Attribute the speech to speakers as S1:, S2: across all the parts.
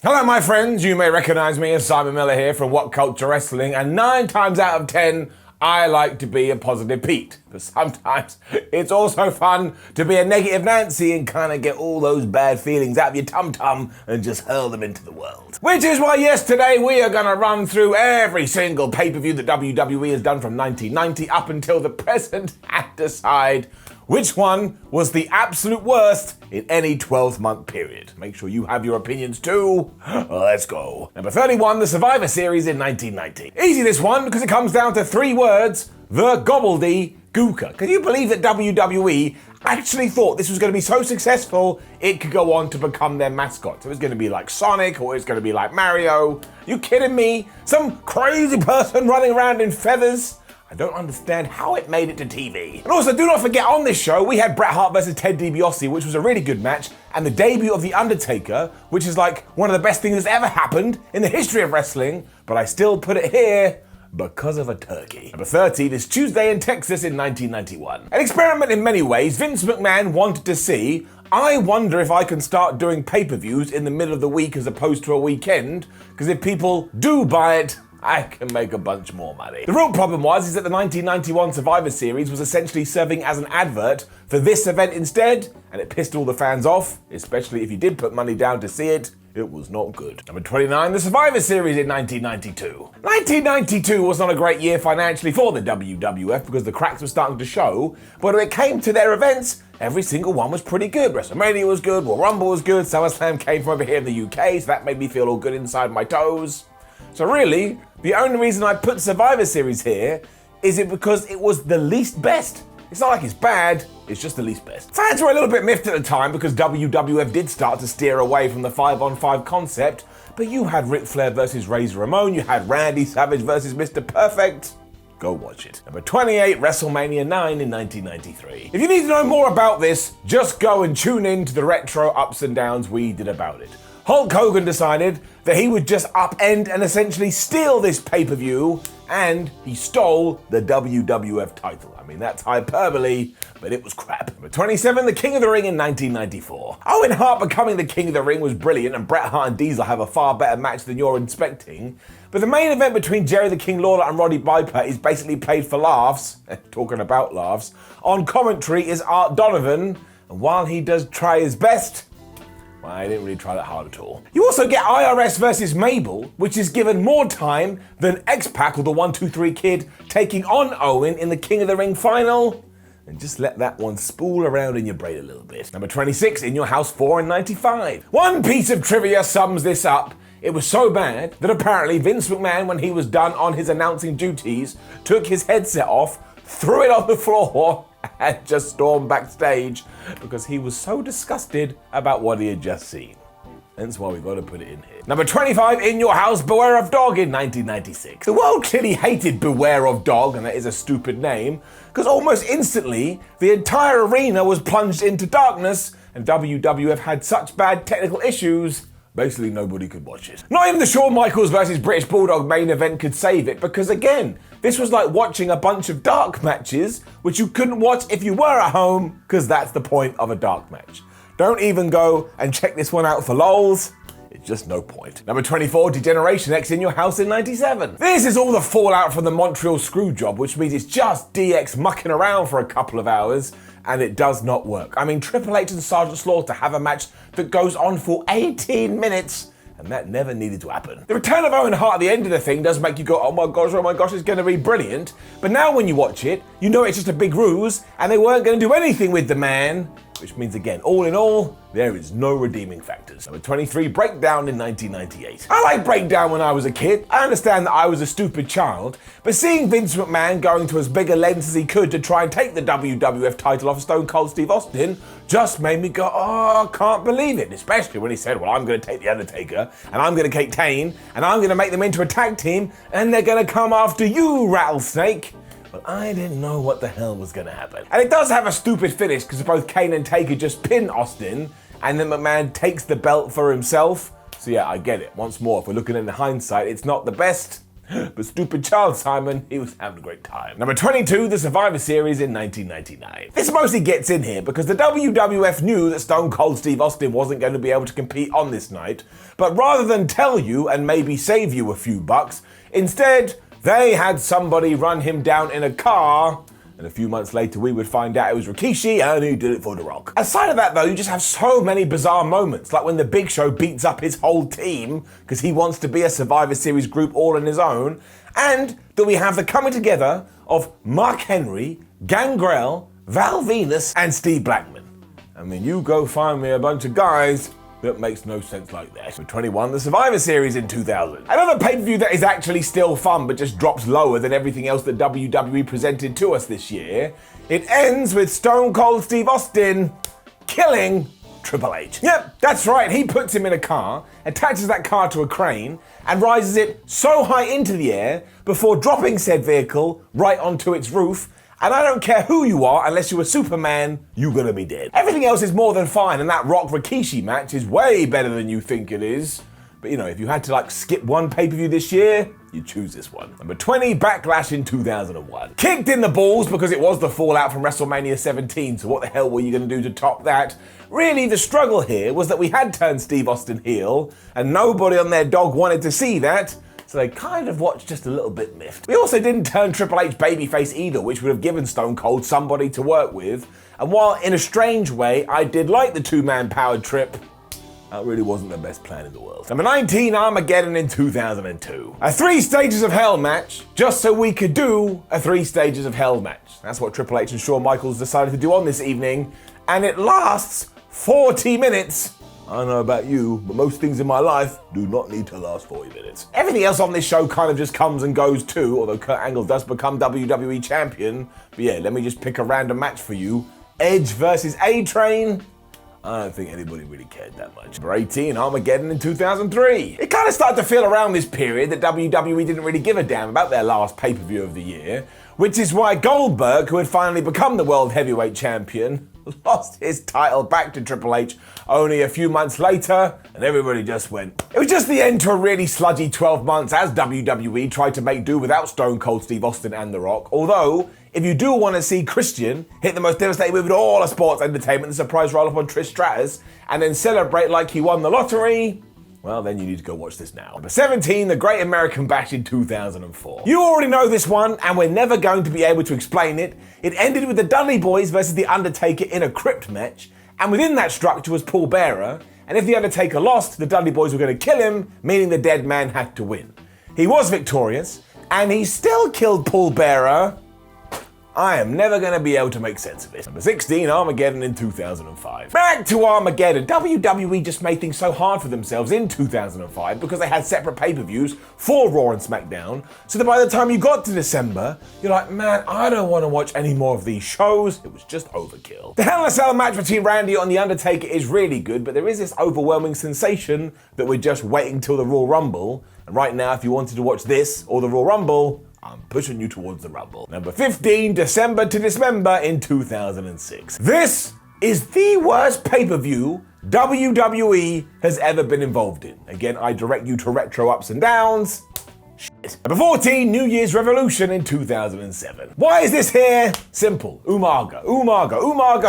S1: Hello my friends, you may recognize me as Simon Miller here from What Culture Wrestling, and 9 times out of 10, I like to be a positive Pete. But sometimes it's also fun to be a negative Nancy and kind of get all those bad feelings out of your tum-tum and just hurl them into the world. Which is why yes, today we are going to run through every single pay-per-view that WWE has done from 1990 up until the present and decide which one was the absolute worst in any 12-month period. Make sure you have your opinions too. Let's go. Number 31, the Survivor Series in 1990. Easy this one because it comes down to 3 words, the gobbledygooker. Can you believe that WWE actually thought this was going to be so successful it could go on to become their mascot? So it was going to be like Sonic or it's going to be like Mario. You kidding me? Some crazy person running around in feathers? I don't understand how it made it to TV. And also, do not forget, on this show, we had Bret Hart versus Ted DiBiase, which was a really good match, and the debut of The Undertaker, which is like one of the best things that's ever happened in the history of wrestling, but I still put it here because of a turkey. Number 30, this Tuesday in Texas in 1991. An experiment in many ways. Vince McMahon wanted to see, I wonder if I can start doing pay-per-views in the middle of the week as opposed to a weekend, because if people do buy it, I can make a bunch more money. The real problem is that the 1991 Survivor Series was essentially serving as an advert for this event instead, and it pissed all the fans off, especially if you did put money down to see it. It was not good. Number 29, the Survivor Series in 1992. 1992 was not a great year financially for the WWF because the cracks were starting to show, but when it came to their events, every single one was pretty good. WrestleMania was good, Royal Rumble was good, SummerSlam came from over here in the UK, so that made me feel all good inside my toes. So really, the only reason I put Survivor Series here is it because it was the least best. It's not like it's bad, it's just the least best. Fans were a little bit miffed at the time because WWF did start to steer away from the 5-on-5 concept, but you had Ric Flair versus Razor Ramon, you had Randy Savage versus Mr. Perfect. Go watch it. Number 28, WrestleMania 9 in 1993. If you need to know more about this, just go and tune in to the retro ups and downs we did about it. Hulk Hogan decided that he would just upend and essentially steal this pay-per-view, and he stole the WWF title. I mean, that's hyperbole, but it was crap. Number 27, the King of the Ring in 1994. Owen Hart becoming the King of the Ring was brilliant, and Bret Hart and Diesel have a far better match than you're expecting. But the main event between Jerry the King Lawler and Roddy Piper is basically played for laughs, talking about laughs. On commentary is Art Donovan, and while he does try his best, well, I didn't really try that hard at all. You also get IRS versus Mabel, which is given more time than X-Pac or the 1-2-3 Kid taking on Owen in the King of the Ring final. And just let that one spool around in your brain a little bit. Number 26, In Your House 4 in 95. One piece of trivia sums this up. It was so bad that apparently Vince McMahon, when he was done on his announcing duties, took his headset off, threw it on the floor, and just stormed backstage because he was so disgusted about what he had just seen. That's why we got to put it in here. Number 25, In Your House, Beware of Dog in 1996. The world clearly hated Beware of Dog, and that is a stupid name, because almost instantly, the entire arena was plunged into darkness, and WWF had such bad technical issues, basically nobody could watch it. Not even the Shawn Michaels versus British Bulldog main event could save it, because again, this was like watching a bunch of dark matches, which you couldn't watch if you were at home, because that's the point of a dark match. Don't even go and check this one out for lols. It's just no point. Number 24, Degeneration X In Your House in 97. This is all the fallout from the Montreal screw job, which means it's just DX mucking around for a couple of hours, and it does not work. I mean, Triple H and Sergeant Slaughter have a match that goes on for 18 minutes, and that never needed to happen. The return of Owen Hart at the end of the thing does make you go, oh my gosh, it's gonna be brilliant. But now when you watch it, you know it's just a big ruse, and they weren't gonna do anything with the man, which means again, all in all, there is no redeeming factors. Number 23, Breakdown in 1998. I liked Breakdown when I was a kid. I understand that I was a stupid child, but seeing Vince McMahon going to as big a length as he could to try and take the WWF title off Stone Cold Steve Austin just made me go, oh, I can't believe it. Especially when he said, well, I'm going to take The Undertaker, and I'm going to take Kane, and I'm going to make them into a tag team, and they're going to come after you, Rattlesnake. Well, I didn't know what the hell was going to happen. And it does have a stupid finish because both Kane and Taker just pin Austin, and then McMahon takes the belt for himself. So yeah, I get it. Once more, if we're looking in the hindsight, it's not the best, But stupid child Simon, he was having a great time. Number 22, the Survivor Series in 1999. This mostly gets in here because the WWF knew that Stone Cold Steve Austin wasn't going to be able to compete on this night, but rather than tell you and maybe save you a few bucks, instead, they had somebody run him down in a car, and a few months later we would find out it was Rikishi and he did it for The Rock. Aside of that though, you just have so many bizarre moments, like when the Big Show beats up his whole team because he wants to be a Survivor Series group all on his own, and that we have the coming together of Mark Henry, Gangrel, Val Venus, and Steve Blackman. I mean, you go find me a bunch of guys that makes no sense like that. For 21, the Survivor Series in 2000. Another pay-per-view that is actually still fun but just drops lower than everything else that WWE presented to us this year. It ends with Stone Cold Steve Austin killing Triple H. Yep, that's right, he puts him in a car, attaches that car to a crane, and rises it so high into the air before dropping said vehicle right onto its roof. And I don't care who you are, unless you're a Superman, you're gonna be dead. Everything else is more than fine, and that Rock Rikishi match is way better than you think it is. But you know, if you had to skip one pay-per-view this year, you'd choose this one. Number 20, Backlash in 2001. Kicked in the balls because it was the fallout from WrestleMania 17, so what the hell were you gonna do to top that? Really, the struggle here was that we had turned Steve Austin heel, and nobody on their dog wanted to see that, so they kind of watched just a little bit miffed. We also didn't turn Triple H babyface either, which would have given Stone Cold somebody to work with. And while in a strange way, I did like the two-man powered trip, that really wasn't the best plan in the world. Number 19, Armageddon in 2002. A 3 Stages of Hell match, just so we could do a 3 Stages of Hell match. That's what Triple H and Shawn Michaels decided to do on this evening, and it lasts 40 minutes. I don't know about you, but most things in my life do not need to last 40 minutes. Everything else on this show kind of just comes and goes too, although Kurt Angle does become WWE champion. But yeah, let me just pick a random match for you. Edge versus A-Train. I don't think anybody really cared that much. Number 18, Armageddon in 2003. It kind of started to feel around this period that WWE didn't really give a damn about their last pay-per-view of the year, which is why Goldberg, who had finally become the World Heavyweight Champion, lost his title back to Triple H only a few months later, and everybody just went. It was just the end to a really sludgy 12 months as WWE tried to make do without Stone Cold Steve Austin and The Rock, although if you do want to see Christian hit the most devastating move in all of sports entertainment, the surprise roll-up on Trish Stratus, and then celebrate like he won the lottery, well, then you need to go watch this now. Number 17, the Great American Bash in 2004. You already know this one, and we're never going to be able to explain it. It ended with the Dudley Boys versus the Undertaker in a crypt match, and within that structure was Paul Bearer, and if the Undertaker lost, the Dudley Boys were going to kill him, meaning the dead man had to win. He was victorious, and he still killed Paul Bearer. I am never going to be able to make sense of this. Number 16, Armageddon in 2005. Back to Armageddon. WWE just made things so hard for themselves in 2005 because they had separate pay-per-views for Raw and SmackDown, so that by the time you got to December, you're like, man, I don't want to watch any more of these shows. It was just overkill. The Hell in a Cell match between Randy and The Undertaker is really good, but there is this overwhelming sensation that we're just waiting till the Royal Rumble, and right now, if you wanted to watch this or the Royal Rumble, I'm pushing you towards the Rumble. Number 15, December to Dismember in 2006. This is the worst pay-per-view WWE has ever been involved in. Again, I direct you to retro ups and downs. Shit. Number 14, New Year's Revolution in 2007. Why is this here? Simple. Umaga,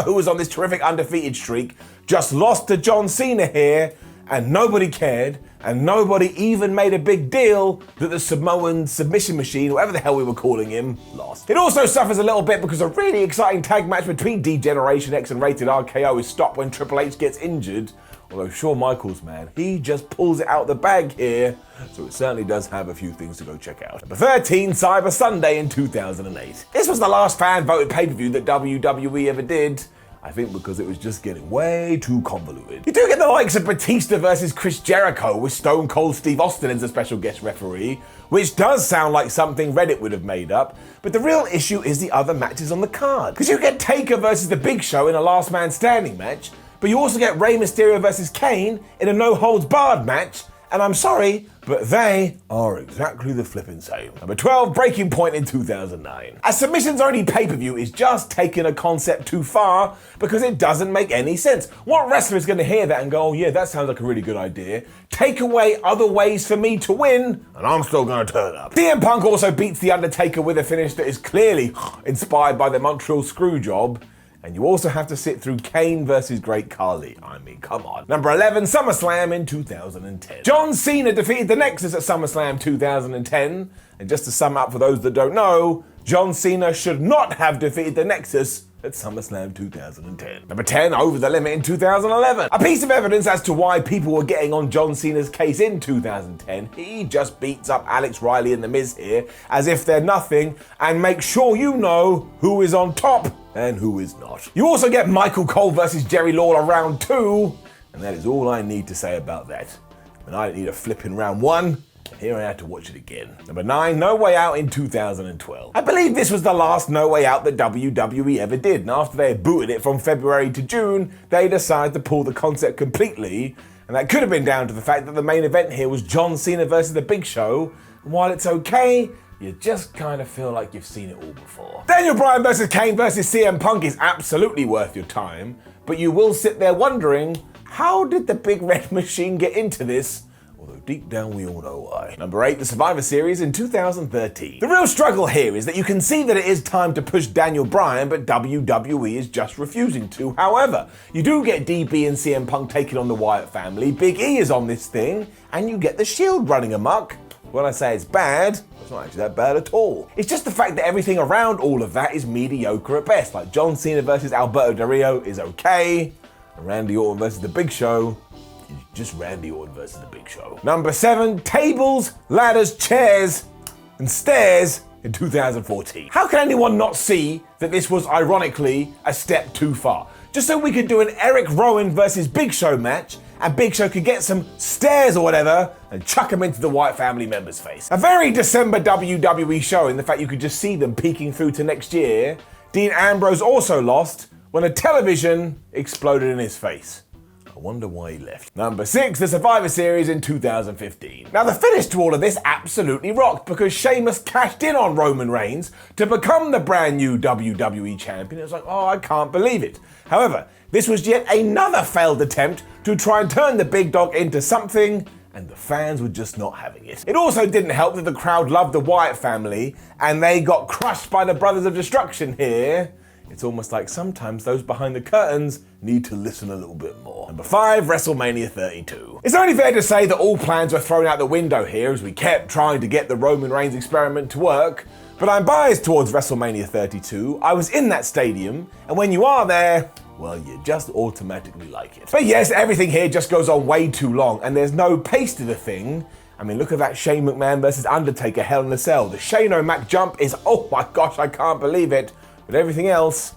S1: who was on this terrific undefeated streak, just lost to John Cena here, and nobody cared, and nobody even made a big deal that the Samoan submission machine, whatever the hell we were calling him, lost. It also suffers a little bit because a really exciting tag match between D-Generation X and Rated RKO is stopped when Triple H gets injured, although Shawn Michaels, man, he just pulls it out the bag here, so it certainly does have a few things to go check out. Number 13, Cyber Sunday in 2008. This was the last fan-voted pay-per-view that WWE ever did, I think because it was just getting way too convoluted. You do get the likes of Batista versus Chris Jericho with Stone Cold Steve Austin as a special guest referee, which does sound like something Reddit would have made up, but the real issue is the other matches on the card. Because you get Taker versus The Big Show in a last man standing match, but you also get Rey Mysterio versus Kane in a no holds barred match, and I'm sorry, but they are exactly the flipping same. Number 12, breaking point in 2009. A submissions-only pay-per-view is just taking a concept too far because it doesn't make any sense. What wrestler is going to hear that and go, oh yeah, that sounds like a really good idea. Take away other ways for me to win, and I'm still going to turn up. CM Punk also beats The Undertaker with a finish that is clearly inspired by the Montreal Screwjob. And you also have to sit through Kane versus Great Khali. I mean, come on. Number 11, SummerSlam in 2010. John Cena defeated the Nexus at SummerSlam 2010. And just to sum up for those that don't know, John Cena should not have defeated the Nexus at SummerSlam 2010. Number 10, Over the Limit in 2011. A piece of evidence as to why people were getting on John Cena's case in 2010. He just beats up Alex Riley and The Miz here as if they're nothing and makes sure you know who is on top and who is not. You also get Michael Cole versus Jerry Lawler round 2, and that is all I need to say about that. And I didn't need a flipping round 1. Here I had to watch it again. Number 9, No Way Out in 2012. I believe this was the last No Way Out that WWE ever did, and after they had booted it from February to June, they decided to pull the concept completely, and that could have been down to the fact that the main event here was John Cena versus The Big Show, and while it's okay, you just kind of feel like you've seen it all before. Daniel Bryan versus Kane versus CM Punk is absolutely worth your time, but you will sit there wondering, how did the Big Red Machine get into this? Although deep down we all know why. Number 8, the Survivor Series in 2013. The real struggle here is that you can see that it is time to push Daniel Bryan, but WWE is just refusing to. However, you do get DB and CM Punk taking on the Wyatt family, Big E is on this thing, and you get the Shield running amok. When I say it's bad, it's not actually that bad at all. It's just the fact that everything around all of that is mediocre at best. Like John Cena versus Alberto Del Rio is okay, and Randy Orton versus The Big Show is just Randy Orton versus The Big Show. Number 7, tables, ladders, chairs, and stairs in 2014. How can anyone not see that this was ironically a step too far? Just so we could do an Eric Rowan versus Big Show match, and Big Show could get some stairs or whatever and chuck him into the Wyatt family member's face. A very December WWE show in the fact you could just see them peeking through to next year. Dean Ambrose also lost when a television exploded in his face. I wonder why he left. Number 6, the Survivor Series in 2015. Now the finish to all of this absolutely rocked because Sheamus cashed in on Roman Reigns to become the brand new WWE champion. It was like, oh, I can't believe it. However, this was yet another failed attempt to try and turn the big dog into something, and the fans were just not having it. It also didn't help that the crowd loved the Wyatt family, and they got crushed by the Brothers of Destruction here. It's almost like sometimes those behind the curtains need to listen a little bit more. Number 5, WrestleMania 32. It's only fair to say that all plans were thrown out the window here as we kept trying to get the Roman Reigns experiment to work, but I'm biased towards WrestleMania 32. I was in that stadium, and when you are there, well, you just automatically like it. But yes, everything here just goes on way too long, and there's no pace to the thing. I mean, look at that Shane McMahon versus Undertaker Hell in a Cell. The Shane O'Mac jump is, oh my gosh, I can't believe it. But everything else,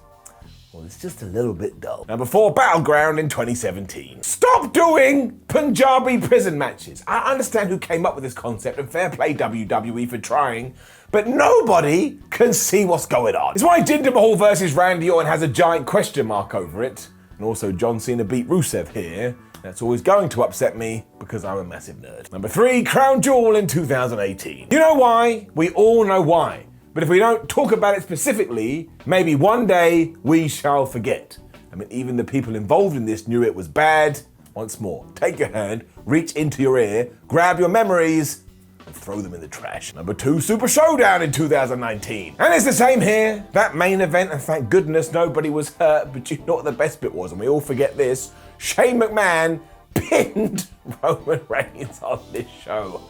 S1: well, it's just a little bit dull. Number 4, Battleground in 2017. Stop doing Punjabi prison matches. I understand who came up with this concept, and fair play WWE for trying, but nobody can see what's going on. It's why Jinder Mahal versus Randy Orton has a giant question mark over it. And also John Cena beat Rusev here. That's always going to upset me because I'm a massive nerd. Number 3, Crown Jewel in 2018. You know why? We all know why. But if we don't talk about it specifically, maybe one day we shall forget. I mean, even the people involved in this knew it was bad. Once more, take your hand, reach into your ear, grab your memories, and throw them in the trash. Number 2, Super Showdown in 2019. And it's the same here. That main event, and thank goodness nobody was hurt, but you know what the best bit was, and we all forget this, Shane McMahon pinned Roman Reigns on this show.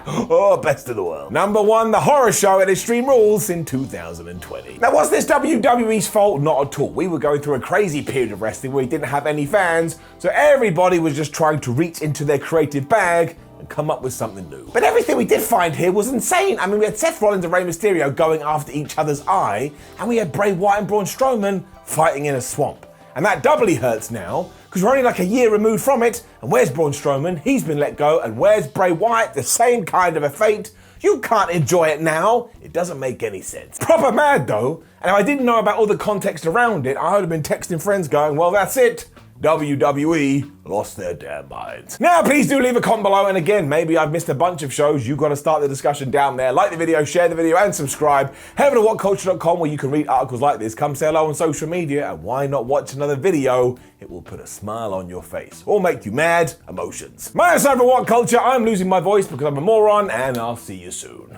S1: Oh, best in the world. Number 1, the horror show at Extreme Rules in 2020. Now, was this WWE's fault? Not at all. We were going through a crazy period of wrestling where we didn't have any fans, so everybody was just trying to reach into their creative bag and come up with something new. But everything we did find here was insane. I mean, we had Seth Rollins and Rey Mysterio going after each other's eye, and we had Bray Wyatt and Braun Strowman fighting in a swamp. And that doubly hurts now, because we're only like a year removed from it, and where's Braun Strowman? He's been let go, and where's Bray Wyatt? The same kind of a fate. You can't enjoy it now. It doesn't make any sense. Proper mad though, and if I didn't know about all the context around it, I would have been texting friends going, well, that's it. WWE lost their damn minds. Now, please do leave a comment below, and again, maybe I've missed a bunch of shows. You've got to start the discussion down there. Like the video, share the video, and subscribe. Head over to whatculture.com where you can read articles like this. Come say hello on social media, and why not watch another video? It will put a smile on your face, or make you mad emotions. My name's What Culture. I'm losing my voice because I'm a moron, and I'll see you soon.